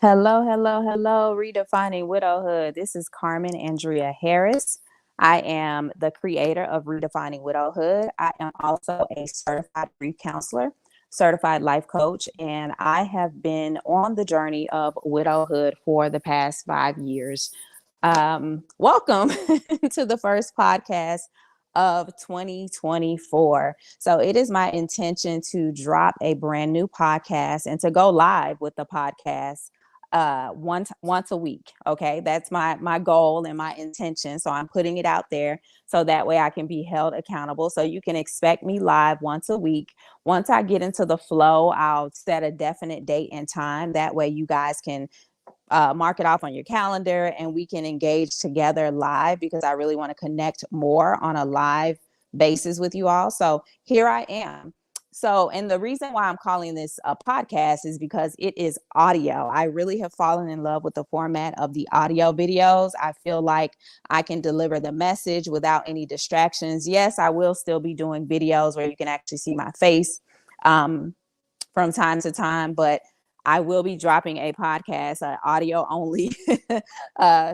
Hello, hello, hello, redefining widowhood. This is Carmen Andrea Harris. I am the creator of Redefining Widowhood. I am also a certified grief counselor, certified life coach, and I have been on the journey of widowhood for the past 5 years. Welcome to the first podcast of 2024. So it is my intention to drop a brand new podcast and to go live with the podcast once a week. Okay, that's my goal and my intention. So I'm putting it out there so that way I can be held accountable. So you can expect me live once a week. Once I get into the flow, I'll set a definite date and time. That way you guys can mark it off on your calendar and we can engage together live, because I really want to connect more on a live basis with you all. So here I am. So, and the reason why I'm calling this a podcast is because it is audio. I really have fallen in love with the format of the audio videos. I feel like I can deliver the message without any distractions. Yes, I will still be doing videos where you can actually see my face from time to time, but I will be dropping a podcast, an audio only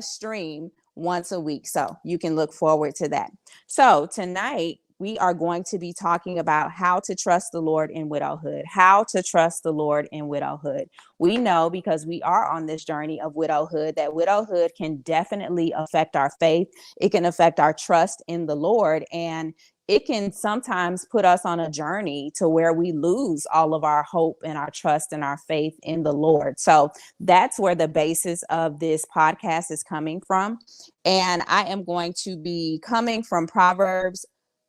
stream once a week. So you can look forward to that. So tonight, we are going to be talking about how to trust the Lord in widowhood. How to trust the Lord in widowhood. We know, because we are on this journey of widowhood, that widowhood can definitely affect our faith. It can affect our trust in the Lord, and it can sometimes put us on a journey to where we lose all of our hope and our trust and our faith in the Lord. So that's where the basis of this podcast is coming from. And I am going to be coming from Proverbs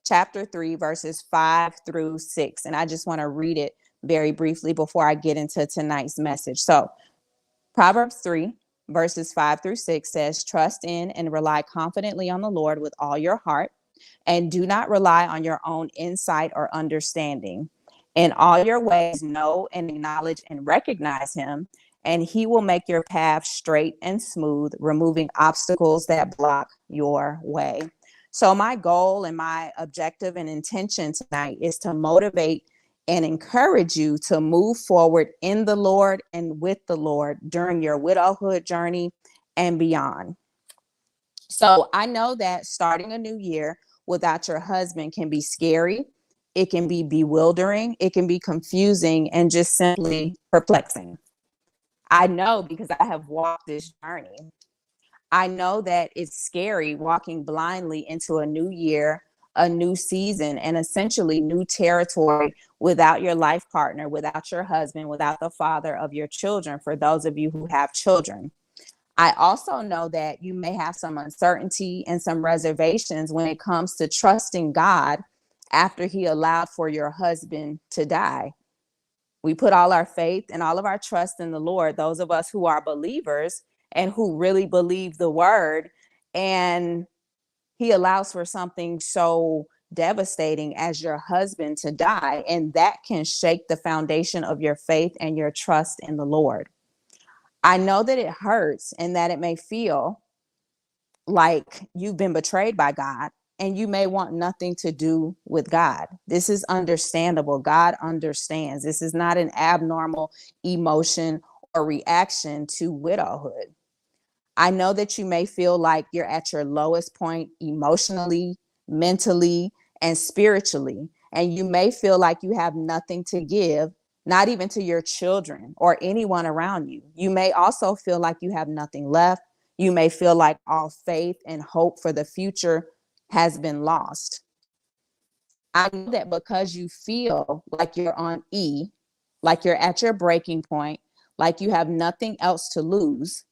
chapter 3, verses 5 through 6. And I just want to read it very briefly before I get into tonight's message. So Proverbs 3, verses 5 through 6 says, "Trust in and rely confidently on the Lord with all your heart, and do not rely on your own insight or understanding. In all your ways, know and acknowledge and recognize him, and he will make your path straight and smooth, removing obstacles that block your way." So my goal and my objective and intention tonight is to motivate and encourage you to move forward in the Lord and with the Lord during your widowhood journey and beyond. So I know that starting a new year without your husband can be scary. It can be bewildering. It can be confusing and just simply perplexing. I know, because I have walked this journey. I know that it's scary walking blindly into a new year, a new season, and essentially new territory without your life partner, without your husband, without the father of your children, for those of you who have children. I also know that you may have some uncertainty and some reservations when it comes to trusting God after he allowed for your husband to die. We put all our faith and all of our trust in the Lord, those of us who are believers and who really believe the word, and he allows for something so devastating as your husband to die, and that can shake the foundation of your faith and your trust in the Lord. I know that it hurts and that it may feel like you've been betrayed by God and you may want nothing to do with God. This is understandable. God understands. This is not an abnormal emotion or reaction to widowhood. I know that you may feel like you're at your lowest point emotionally, mentally, and spiritually. And you may feel like you have nothing to give, not even to your children or anyone around you. You may also feel like you have nothing left. You may feel like all faith and hope for the future has been lost. I know that because you feel like you're on E, like you're at your breaking point, like you have nothing else to lose,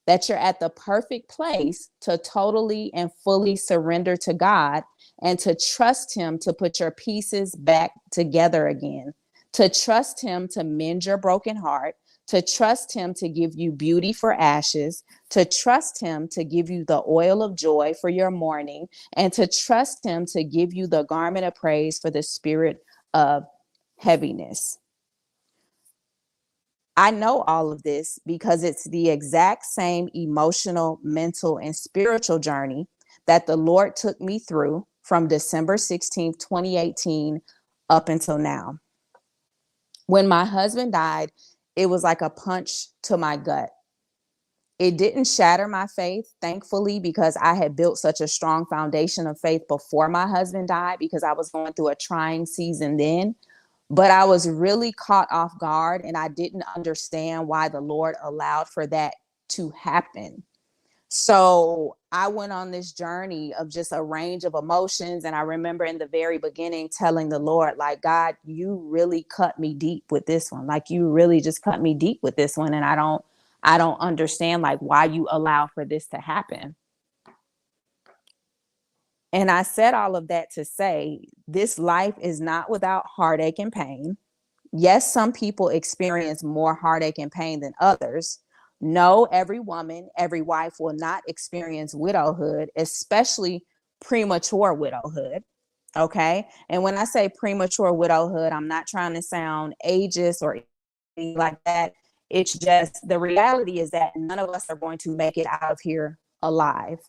that you're at the perfect place to totally and fully surrender to God and to trust him to put your pieces back together again, to trust him to mend your broken heart, to trust him to give you beauty for ashes, to trust him to give you the oil of joy for your mourning, and to trust him to give you the garment of praise for the spirit of heaviness. I know all of this because it's the exact same emotional, mental, and spiritual journey that the Lord took me through from December 16th, 2018 up until now. When my husband died, it was like a punch to my gut. It didn't shatter my faith, thankfully, because I had built such a strong foundation of faith before my husband died, because I was going through a trying season then. But I was really caught off guard, and I didn't understand why the Lord allowed for that to happen. So I went on this journey of just a range of emotions. And I remember in the very beginning telling the Lord, like, God, you really cut me deep with this one. Like, you really just cut me deep with this one. And I don't understand like why you allow for this to happen. And I said all of that to say this life is not without heartache and pain. Yes, some people experience more heartache and pain than others. No, every woman, every wife will not experience widowhood, especially premature widowhood. Okay. And when I say premature widowhood, I'm not trying to sound ageist or anything like that. It's just the reality is that none of us are going to make it out of here alive.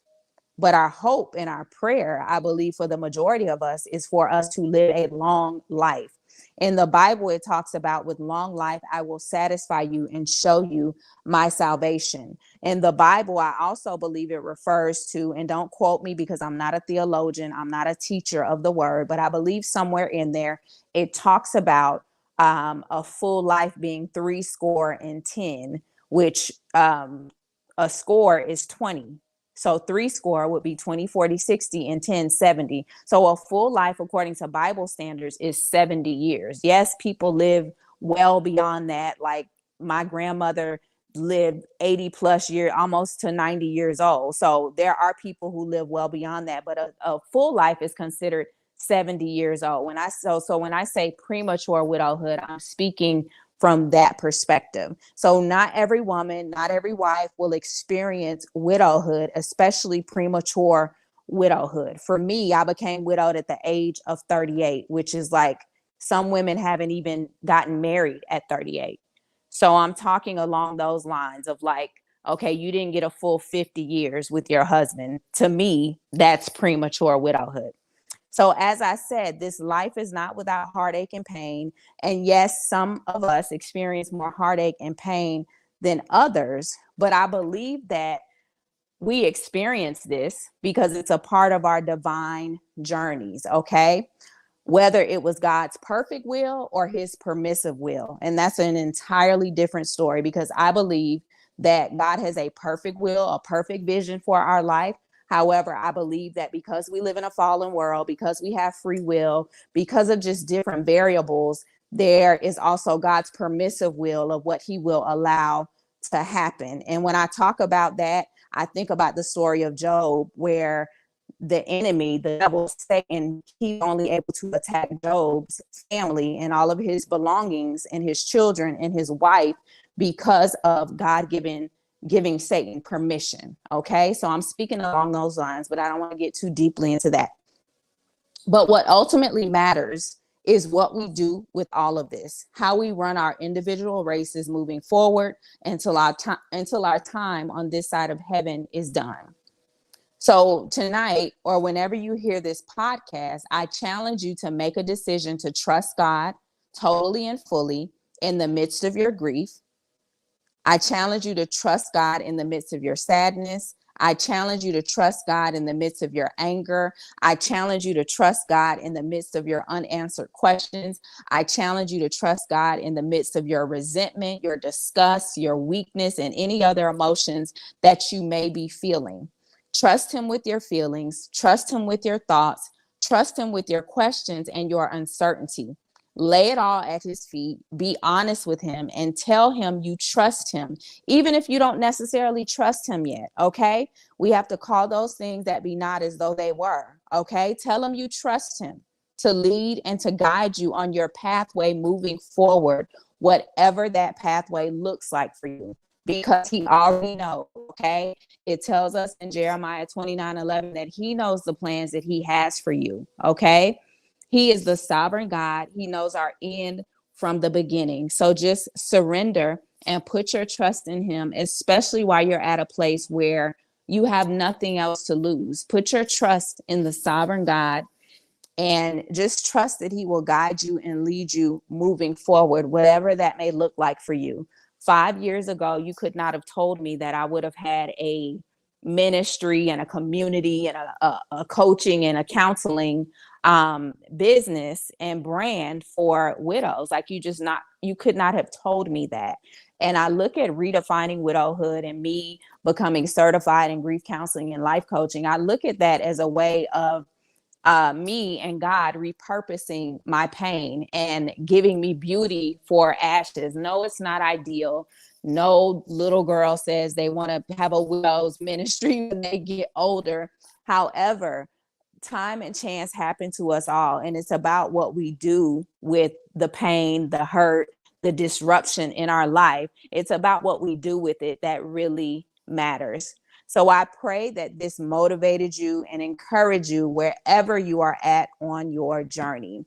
But our hope and our prayer, I believe, for the majority of us is for us to live a long life. In the Bible, it talks about with long life, I will satisfy you and show you my salvation. In the Bible, I also believe it refers to, and don't quote me because I'm not a theologian, I'm not a teacher of the word, but I believe somewhere in there, it talks about a full life being 70, which a score is 20. So 70 would be 20, 40, 60, and 10, 70. So a full life, according to Bible standards, is 70 years. Yes, people live well beyond that. Like my grandmother lived 80 plus years, almost to 90 years old. So there are people who live well beyond that, but a full life is considered 70 years old. When I say premature widowhood, I'm speaking from that perspective. So not every woman, not every wife will experience widowhood, especially premature widowhood. For me, I became widowed at the age of 38, which is like some women haven't even gotten married at 38. So I'm talking along those lines of like, okay, you didn't get a full 50 years with your husband. To me, that's premature widowhood. So as I said, this life is not without heartache and pain. And yes, some of us experience more heartache and pain than others, but I believe that we experience this because it's a part of our divine journeys, okay? Whether it was God's perfect will or his permissive will. And that's an entirely different story, because I believe that God has a perfect will, a perfect vision for our life. However, I believe that because we live in a fallen world, because we have free will, because of just different variables, there is also God's permissive will of what he will allow to happen. And when I talk about that, I think about the story of Job, where the enemy, the devil, Satan, he's only able to attack Job's family and all of his belongings and his children and his wife because of God giving Satan permission. Okay, so I'm speaking along those lines, but I don't want to get too deeply into that. But what ultimately matters is what we do with all of this, how we run our individual races moving forward until our time on this side of heaven is done. So tonight, or whenever you hear this podcast, I challenge you to make a decision to trust God totally and fully in the midst of your grief. I challenge you to trust God in the midst of your sadness. I challenge you to trust God in the midst of your anger. I challenge you to trust God in the midst of your unanswered questions. I challenge you to trust God in the midst of your resentment, your disgust, your weakness, and any other emotions that you may be feeling. Trust him with your feelings. Trust him with your thoughts. Trust him with your questions and your uncertainty. Lay it all at his feet. Be honest with him and tell him you trust him, even if you don't necessarily trust him yet. Okay. We have to call those things that be not as though they were. Okay. Tell him you trust him to lead and to guide you on your pathway moving forward, whatever that pathway looks like for you, because he already knows. Okay. It tells us in Jeremiah 29:11 that he knows the plans that he has for you. Okay. He is the sovereign God. He knows our end from the beginning. So just surrender and put your trust in him, especially while you're at a place where you have nothing else to lose. Put your trust in the sovereign God and just trust that he will guide you and lead you moving forward, whatever that may look like for you. 5 years ago, you could not have told me that I would have had a ministry and a community and a coaching and a counseling business and brand for widows. Like you could not have told me that. And I look at redefining widowhood and me becoming certified in grief counseling and life coaching. I look at that as a way of me and God repurposing my pain and giving me beauty for ashes. No, it's not ideal. No little girl says they want to have a widow's ministry when they get older. However, time and chance happen to us all, and it's about what we do with the pain, the hurt, the disruption in our life. It's about what we do with it that really matters. So I pray that this motivated you and encouraged you wherever you are at on your journey.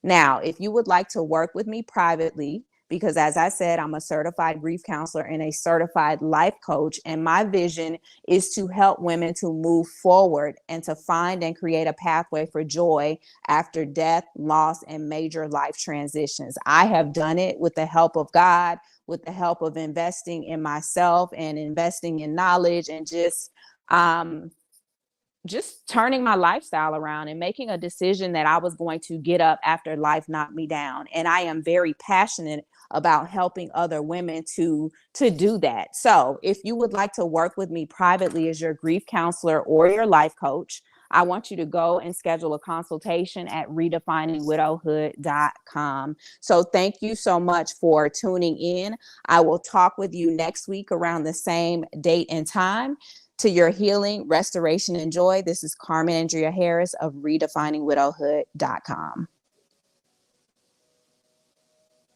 Now, if you would like to work with me privately, because as I said, I'm a certified grief counselor and a certified life coach, and my vision is to help women to move forward and to find and create a pathway for joy after death, loss, and major life transitions. I have done it with the help of God, with the help of investing in myself and investing in knowledge, and just turning my lifestyle around and making a decision that I was going to get up after life knocked me down. And I am very passionate about helping other women to do that. So if you would like to work with me privately as your grief counselor or your life coach, I want you to go and schedule a consultation at redefiningwidowhood.com. So thank you so much for tuning in. I will talk with you next week around the same date and time. To your healing, restoration, and joy, this is Carmen Andrea Harris of redefiningwidowhood.com.